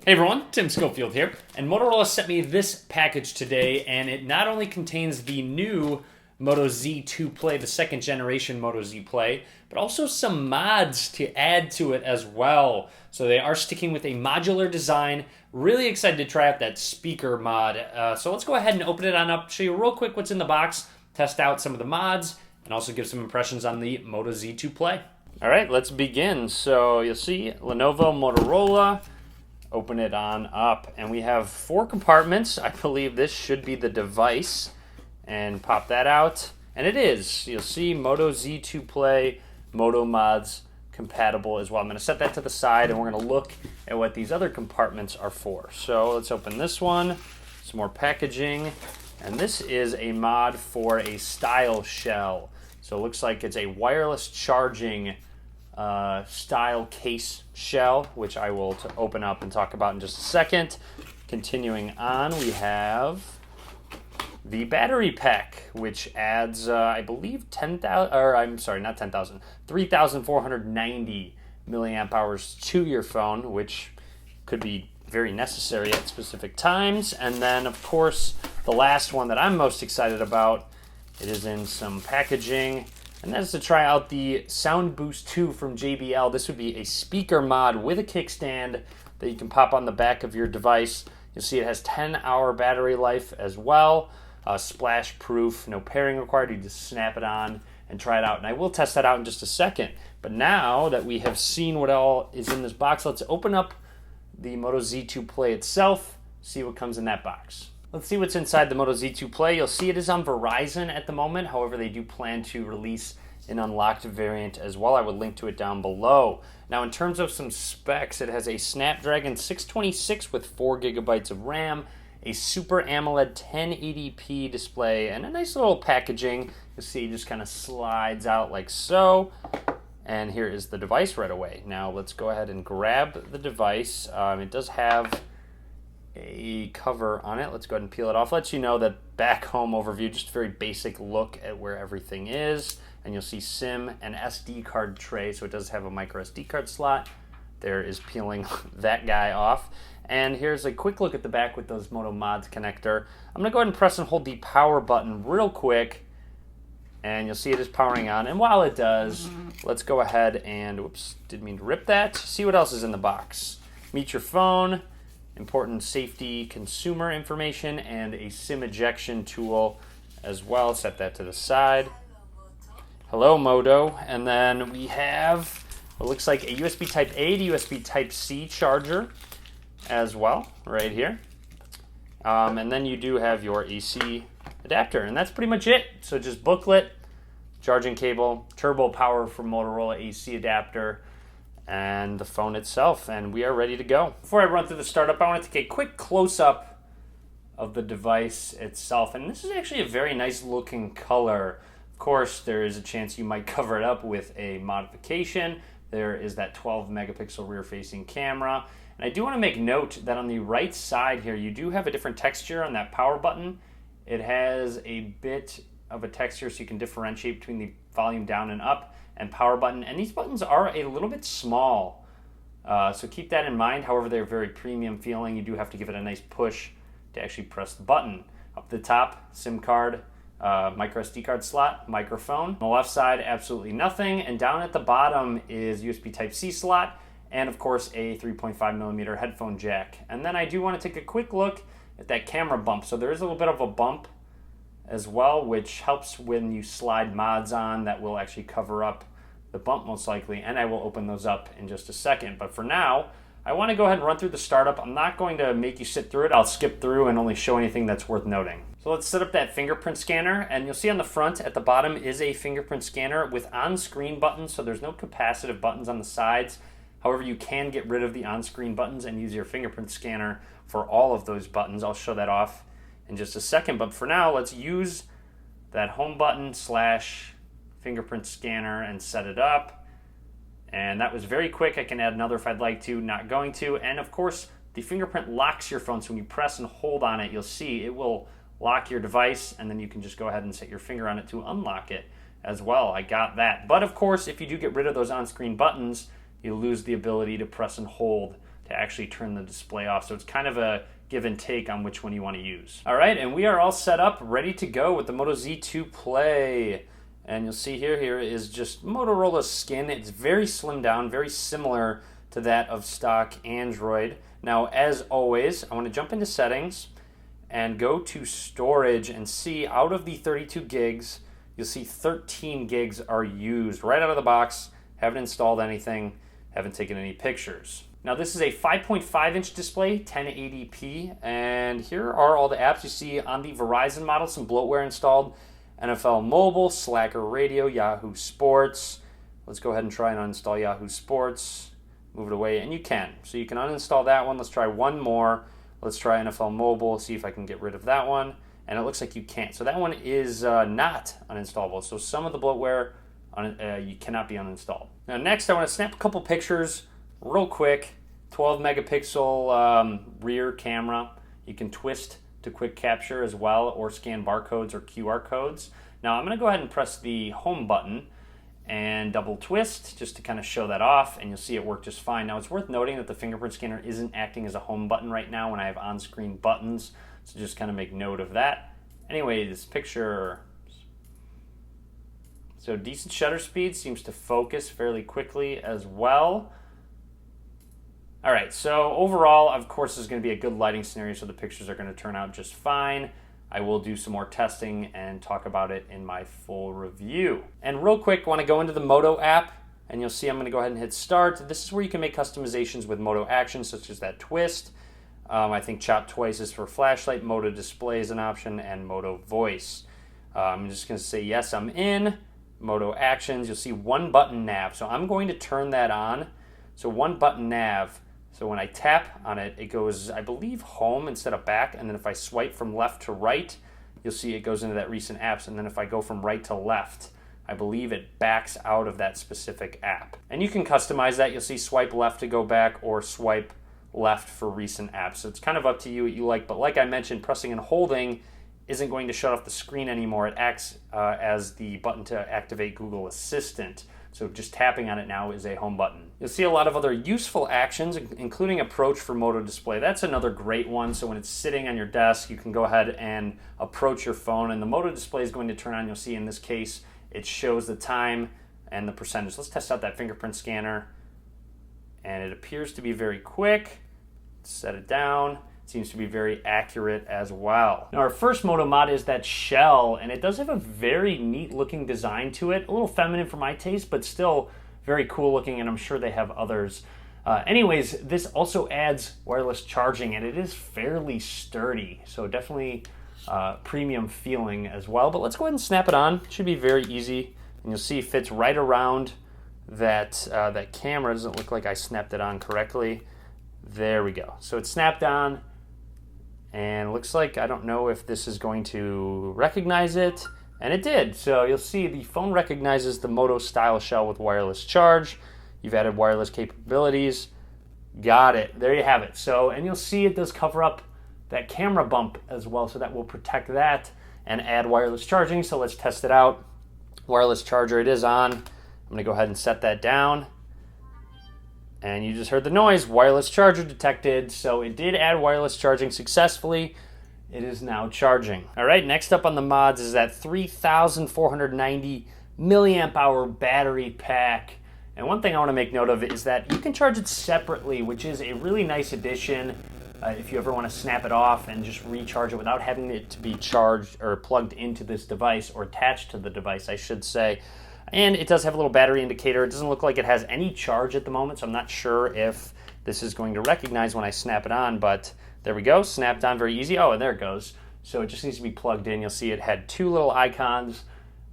Hey everyone, Tim Schofield here, and Motorola sent me this package today, and it not only contains the new Moto Z2 Play, the second generation Moto Z Play, but also some mods to add to it as well. So they are sticking with a modular design. Really excited to try out that speaker mod. So let's go ahead and open it on up, show you real quick what's in the box, test out some of the mods, and also give some impressions on the Moto Z2 Play. All right, let's begin. So you'll see Lenovo, Motorola. Open it on up, and we have 4 compartments. I believe this should be the device, and pop that out, and it is. You'll see Moto Z2 Play, Moto mods compatible as well. I'm going to set that to the side, and we're going to look at what these other compartments are for. So let's open this one, some more packaging, and this is a mod for a style shell. So it looks like it's a wireless charging style case shell, which I will open up and talk about in just a second. Continuing on, we have the battery pack, which adds, I believe, 10,000, or I'm sorry, not 10,000, 3,490 milliamp hours to your phone, which could be very necessary at specific times. And then, of course, the last one that I'm most excited about, it is in some packaging, and that is to try out the Sound Boost 2 from JBL. This would be a speaker mod with a kickstand that you can pop on the back of your device. You'll see it has 10-hour battery life as well. Splash proof, no pairing required. You just snap it on and try it out. And I will test that out in just a second. But now that we have seen what all is in this box, let's open up the Moto Z2 Play itself, see what comes in that box. Let's see what's inside the Moto Z2 Play. You'll see it is on Verizon at the moment. However, they do plan to release an unlocked variant as well. I would link to it down below. Now, in terms of some specs, it has a Snapdragon 626 with 4 gigabytes of RAM, a Super AMOLED 1080p display, and a nice little packaging. You'll see it just kind of slides out like so. And here is the device right away. Now, let's go ahead and grab the device. It does have a cover on it. Let's go ahead and peel it off. Lets you know that back home overview, just a very basic look at where everything is. And you'll see SIM and SD card tray, so it does have a micro SD card slot. There is peeling that guy off. And here's a quick look at the back with those Moto Mods connector. I'm gonna go ahead and press and hold the power button real quick, and you'll see it is powering on. And while it does, let's go ahead and, whoops, didn't mean to rip that. See what else is in the box. Meet your phone, important safety consumer information, and a SIM ejection tool as well. Set that to the side. Hello, Moto. And then we have what looks like a USB Type A to USB Type C charger as well, right here. And then you do have your AC adapter, and that's pretty much it. So just booklet, charging cable, turbo power from Motorola AC adapter, and the phone itself, and we are ready to go. Before I run through the startup, I want to take a quick close-up of the device itself, and this is actually a very nice looking color. Of course, there is a chance you might cover it up with a modification. There is that 12 megapixel rear-facing camera, and I do want to make note that on the right side here, you do have a different texture on that power button. It has a bit of a texture so you can differentiate between the volume down and up and power button, and these buttons are a little bit small, so keep that in mind. However, they're very premium feeling. You do have to give it a nice push to actually press the button. Up the top, SIM card, micro SD card slot, microphone. On the left side, absolutely nothing, and down at the bottom is USB Type C slot, and of course a 3.5 millimeter headphone jack. And then I do want to take a quick look at that camera bump. So there is a little bit of a bump as well, which helps when you slide mods on. That will actually cover up the bump most likely, and I will open those up in just a second. But for now, I want to go ahead and run through the startup. I'm not going to make you sit through it. I'll skip through and only show anything that's worth noting. So let's set up that fingerprint scanner, and you'll see on the front at the bottom is a fingerprint scanner with on-screen buttons, so there's no capacitive buttons on the sides. However, you can get rid of the on-screen buttons and use your fingerprint scanner for all of those buttons. I'll show that off in just a second, but for now, let's use that home button / fingerprint scanner and set it up. And that was very quick. I can add another if I'd like to, not going to. And of course, the fingerprint locks your phone, so when you press and hold on it, you'll see it will lock your device, and then you can just go ahead and set your finger on it to unlock it as well. I got that. But of course, if you do get rid of those on-screen buttons, you lose the ability to press and hold to to actually turn the display off. So it's kind of a give and take on which one you want to use. All right, and we are all set up, ready to go with the Moto Z2 Play. And you'll see here is just Motorola's skin. It's very slimmed down, very similar to that of stock Android. Now, as always, I want to jump into settings and go to storage and see out of the 32 gigs, you'll see 13 gigs are used right out of the box. Haven't installed anything, haven't taken any pictures. Now this is a 5.5 inch display, 1080p, and here are all the apps you see on the Verizon model. Some bloatware installed, NFL Mobile, Slacker Radio, Yahoo Sports. Let's go ahead and try and uninstall Yahoo Sports. Move it away, and you can. So you can uninstall that one. Let's try one more. Let's try NFL Mobile, see if I can get rid of that one. And it looks like you can't. So that one is not uninstallable. So some of the bloatware you cannot be uninstalled. Now next I want to snap a couple pictures real quick. 12 megapixel rear camera. You can twist to quick capture as well, or scan barcodes or QR codes. Now I'm going to go ahead and press the home button and double twist just to kind of show that off, and you'll see it work just fine. Now it's worth noting that the fingerprint scanner isn't acting as a home button right now when I have on-screen buttons, so just kind of make note of that. Anyway, this picture, so decent shutter speed, seems to focus fairly quickly as well. All right, so overall, of course, this is going to be a good lighting scenario, so the pictures are going to turn out just fine. I will do some more testing and talk about it in my full review. And real quick, I want to go into the Moto app, and you'll see I'm going to go ahead and hit start. This is where you can make customizations with Moto actions, such as that twist. I think chop twice is for flashlight, Moto display is an option, and Moto voice. I'm just going to say yes, I'm in. Moto actions, you'll see one button nav. So I'm going to turn that on. So one button nav. So when I tap on it, it goes, I believe, home instead of back. And then if I swipe from left to right, you'll see it goes into that recent apps. And then if I go from right to left, I believe it backs out of that specific app. And you can customize that. You'll see swipe left to go back or swipe left for recent apps. So it's kind of up to you what you like. But like I mentioned, pressing and holding isn't going to shut off the screen anymore. It acts as the button to activate Google Assistant. So just tapping on it now is a home button. You'll see a lot of other useful actions, including approach for Moto display. That's another great one. So when it's sitting on your desk, you can go ahead and approach your phone, and the Moto display is going to turn on. You'll see in this case, it shows the time and the percentage. Let's test out that fingerprint scanner. And it appears to be very quick. Set it down. Seems to be very accurate as well. Now our first Moto mod is that shell, and it does have a very neat looking design to it. A little feminine for my taste, but still very cool looking, and I'm sure they have others. Anyways, this also adds wireless charging, and it is fairly sturdy, so definitely premium feeling as well. But let's go ahead and snap it on. It should be very easy, and you'll see it fits right around that, that camera. It doesn't look like I snapped it on correctly. There we go. So it's snapped on. And it looks like, I don't know if this is going to recognize it, and it did. So you'll see the phone recognizes the Moto style shell with wireless charge. You've added wireless capabilities. Got it. There you have it. So, and you'll see it does cover up that camera bump as well, so that will protect that and add wireless charging. So let's test it out. Wireless charger, it is on. I'm going to go ahead and set that down. And you just heard the noise, wireless charger detected. So it did add wireless charging successfully. It is now charging. All right, next up on the mods is that 3,490 milliamp hour battery pack. And one thing I want to make note of is that you can charge it separately, which is a really nice addition if you ever want to snap it off and just recharge it without having it to be charged or plugged into this device, or attached to the device, I should say. And it does have a little battery indicator. It doesn't look like it has any charge at the moment, so I'm not sure if this is going to recognize when I snap it on, but there we go, snapped on very easy. Oh, and there it goes. So it just needs to be plugged in. You'll see it had two little icons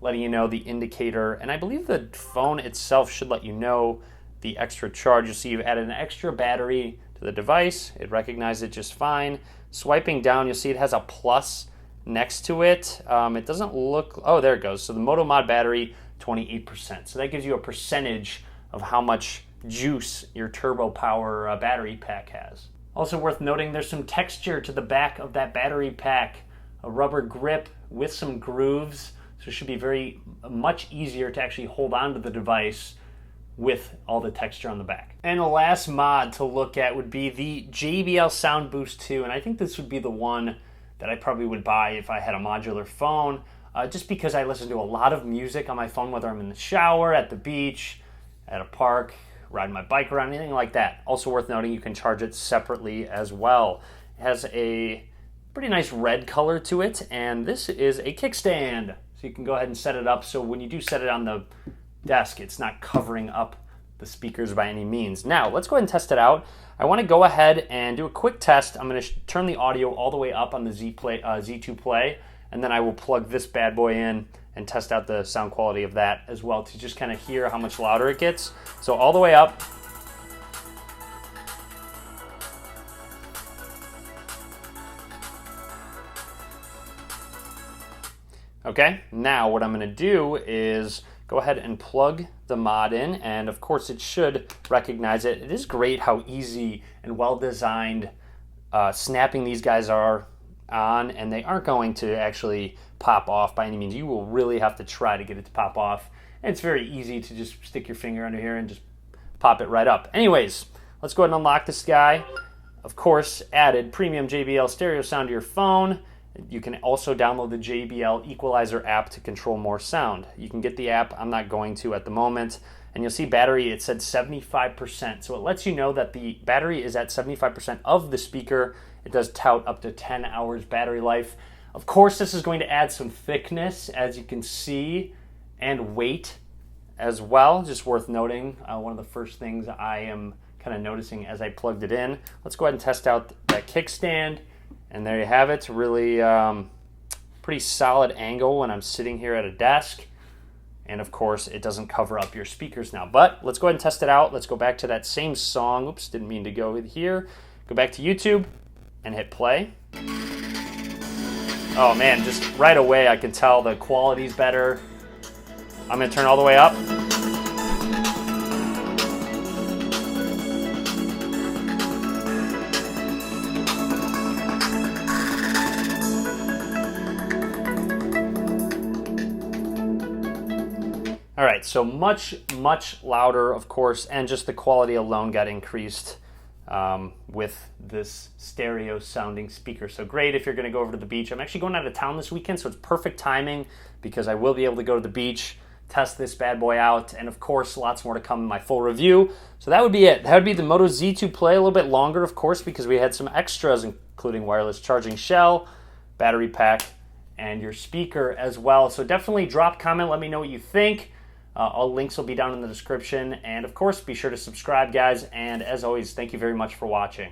letting you know the indicator, and I believe the phone itself should let you know the extra charge. You'll see you've added an extra battery to the device. It recognized it just fine. Swiping down, you'll see it has a plus next to it. It doesn't look, oh, there it goes. So the Moto Mod battery, 28%. So that gives you a percentage of how much juice your turbo power battery pack has. Also worth noting, there's some texture to the back of that battery pack, a rubber grip with some grooves, so it should be very much easier to actually hold on to the device with all the texture on the back. And the last mod to look at would be the JBL Sound Boost 2, and I think this would be the one that I probably would buy if I had a modular phone, just because I listen to a lot of music on my phone, whether I'm in the shower, at the beach, at a park, riding my bike around, anything like that. Also worth noting, you can charge it separately as well. It has a pretty nice red color to it, and this is a kickstand. So you can go ahead and set it up so when you do set it on the desk, it's not covering up the speakers by any means. Now, let's go ahead and test it out. I want to go ahead and do a quick test. I'm going to turn the audio all the way up on the Z2 Play, and then I will plug this bad boy in and test out the sound quality of that as well to just kind of hear how much louder it gets. So all the way up. Okay, now what I'm going to do is go ahead and plug the mod in, and of course it should recognize it. It is great how easy and well designed snapping these guys are on, and they aren't going to actually pop off by any means. You will really have to try to get it to pop off, and it's very easy to just stick your finger under here and just pop it right up. Anyways, let's go ahead and unlock this guy. Of course, added premium JBL stereo sound to your phone. You can also download the JBL Equalizer app to control more sound. You can get the app. I'm not going to at the moment. And you'll see battery, it said 75%. So it lets you know that the battery is at 75% of the speaker. It does tout up to 10 hours battery life. Of course, this is going to add some thickness, as you can see, and weight as well. Just worth noting, one of the first things I am kind of noticing as I plugged it in. Let's go ahead and test out that kickstand. And there you have it, really pretty solid angle when I'm sitting here at a desk. And of course, it doesn't cover up your speakers now. But let's go ahead and test it out. Let's go back to that same song. Oops, didn't mean to go here. Go back to YouTube and hit play. Oh man, just right away I can tell the quality's better. I'm gonna turn all the way up. All right, so much louder, of course, and just the quality alone got increased with this stereo sounding speaker. So great if you're gonna go over to the beach. I'm actually going out of town this weekend, so it's perfect timing because I will be able to go to the beach, test this bad boy out, and of course, lots more to come in my full review. So that would be it. That would be the Moto Z2 Play, a little bit longer, of course, because we had some extras, including wireless charging shell, battery pack, and your speaker as well. So definitely drop, comment, let me know what you think. All links will be down in the description. And of course, be sure to subscribe, guys. And as always, thank you very much for watching.